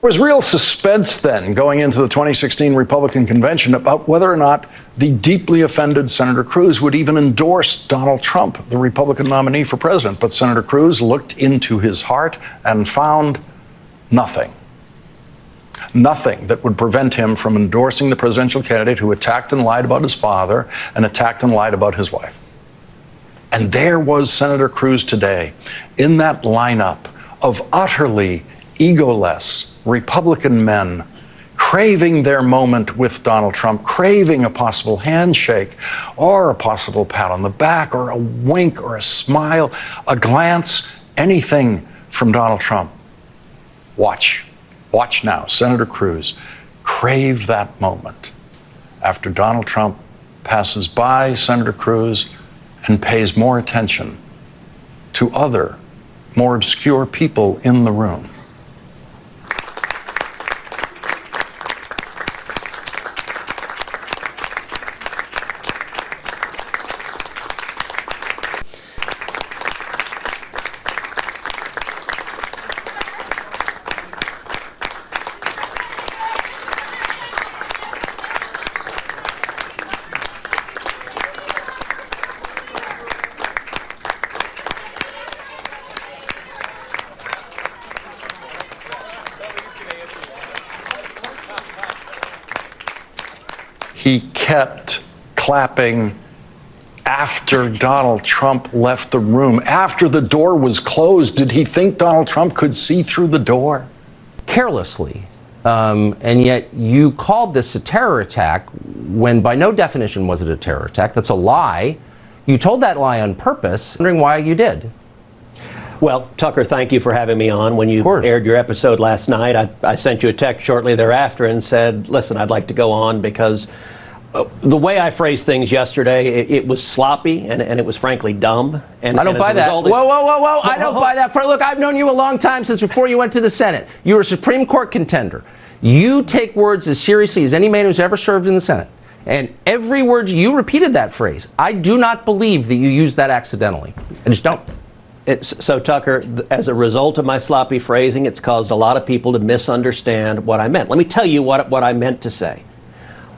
There was real suspense then going into the 2016 Republican convention about whether or not the deeply offended Senator Cruz would even endorse Donald Trump, the Republican nominee for president. But Senator Cruz looked into his heart and found nothing. Nothing that would prevent him from endorsing the presidential candidate who attacked and lied about his father and attacked and lied about his wife. And there was Senator Cruz today in that lineup of utterly egoless Republican men craving their moment with Donald Trump, craving a possible handshake or a possible pat on the back or a wink or a smile, a glance, anything from Donald Trump. Watch now, Senator Cruz crave that moment after Donald Trump passes by Senator Cruz and pays more attention to other, more obscure people in the room. He kept clapping after Donald Trump left the room. After the door was closed, did he think Donald Trump could see through the door? Carelessly. And yet you called this a terror attack when by no definition was it a terror attack. That's a lie. You told that lie on purpose, wondering why you did. Well, Tucker, thank you for having me on. When you aired your episode last night, I sent you a text shortly thereafter and said, listen, I'd like to go on because the way I phrased things yesterday, it was sloppy and it was frankly dumb. And I don't buy that. Whoa. I don't buy that. Look, I've known you a long time, since before you went to the Senate. You were a Supreme Court contender. You take words as seriously as any man who's ever served in the Senate. And every word you repeated that phrase. I do not believe that you used that accidentally. I just don't. So, Tucker, as a result of my sloppy phrasing, it's caused a lot of people to misunderstand what I meant. Let me tell you what I meant to say.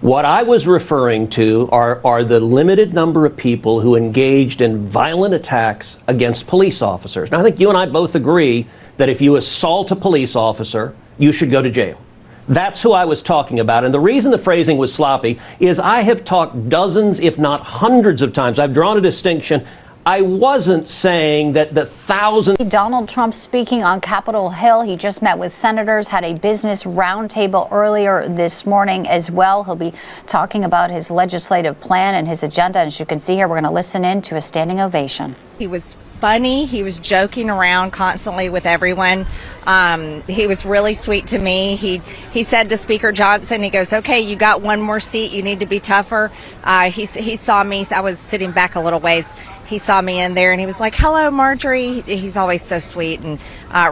What I was referring to are the limited number of people who engaged in violent attacks against police officers. Now, I think you and I both agree that if you assault a police officer, you should go to jail. That's who I was talking about. And the reason the phrasing was sloppy is I have talked dozens, if not hundreds of times. I've drawn a distinction. I wasn't saying that the thousands. Donald Trump speaking on Capitol Hill. He just met with senators, had a business roundtable earlier this morning as well. He'll be talking about his legislative plan and his agenda. As you can see here, we're going to listen in to a standing ovation. He was funny. He was joking around constantly with everyone. He was really sweet to me. He said to Speaker Johnson, he goes, okay, you got one more seat. You need to be tougher. He saw me. I was sitting back a little ways. He saw me in there and he was like, hello, Marjorie. He's always so sweet and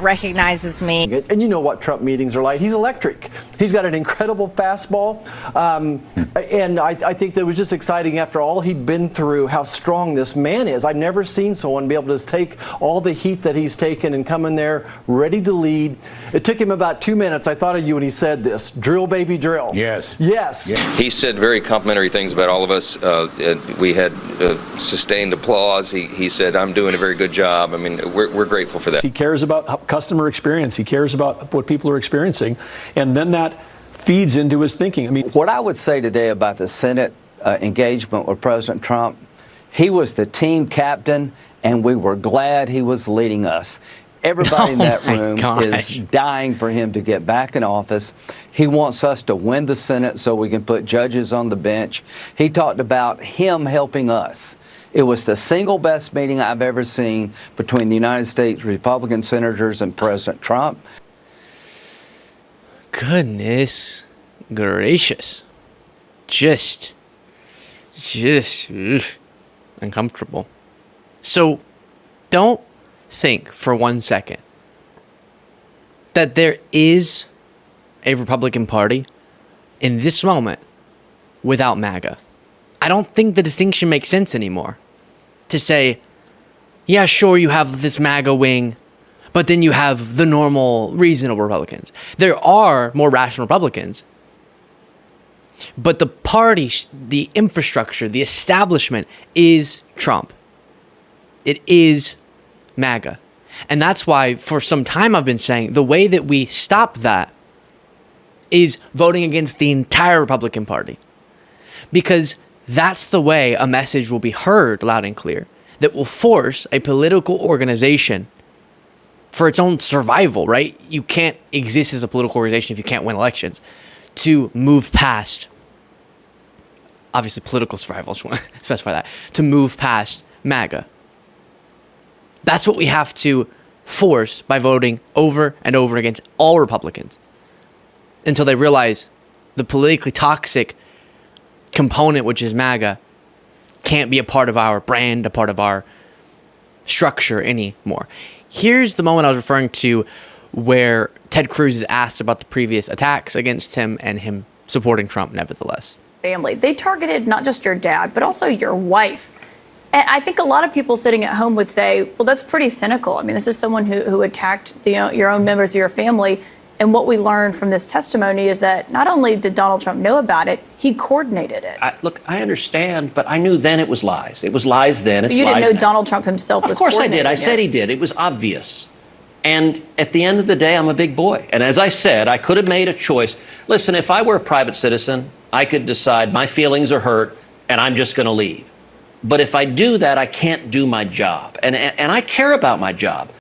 recognizes me. And you know what Trump meetings are like. He's electric. He's got an incredible fastball. And I think that it was just exciting after all he'd been through, how strong this man is. I've never seen someone be able to take all the heat that he's taken and come in there ready to lead. It took him about 2 minutes. I thought of you when he said this. Drill, baby, drill. Yes. Yes. He said very complimentary things about all of us. We had sustained applause. He said, I'm doing a very good job. I mean, we're grateful for that. He cares about customer experience. He cares about what people are experiencing. And then that feeds into his thinking. I mean, what I would say today about the Senate engagement with President Trump, he was the team captain, and we were glad he was leading us. Everybody in that room is dying for him to get back in office. He wants us to win the Senate so we can put judges on the bench. He talked about him helping us. It was the single best meeting I've ever seen between the United States Republican senators and President Trump. Goodness gracious. Just uncomfortable. So don't think for 1 second that there is a Republican Party in this moment without MAGA. I don't think the distinction makes sense anymore. To say, yeah, sure, you have this MAGA wing, But then you have the normal, reasonable Republicans. There are more rational Republicans. But the party, the infrastructure, the establishment is Trump. It is MAGA. And that's why for some time I've been saying the way that we stop that is voting against the entire Republican Party. Because that's the way a message will be heard loud and clear that will force a political organization for its own survival, right? You can't exist as a political organization if you can't win elections, to move past, obviously political survival, I just want to specify that, to move past MAGA. That's what we have to force by voting over and over against all Republicans until they realize the politically toxic component, which is MAGA, can't be a part of our brand, a part of our structure anymore. Here's the moment I was referring to where Ted Cruz is asked about the previous attacks against him and him supporting Trump nevertheless. Family. They targeted not just your dad, but also your wife. And I think a lot of people sitting at home would say, well, that's pretty cynical. I mean, this is someone who attacked your own members of your family. And what we learned from this testimony is that not only did Donald Trump know about it, he coordinated it. Look, I understand, but I knew then it was lies. It was lies then. But you didn't know Donald Trump himself was Of course I did. I said it. he did. It was obvious. And at the end of the day, I'm a big boy. And as I said, I could have made a choice. Listen, if I were a private citizen, I could decide my feelings are hurt and I'm just going to leave. But if I do that, I can't do my job. And I care about my job.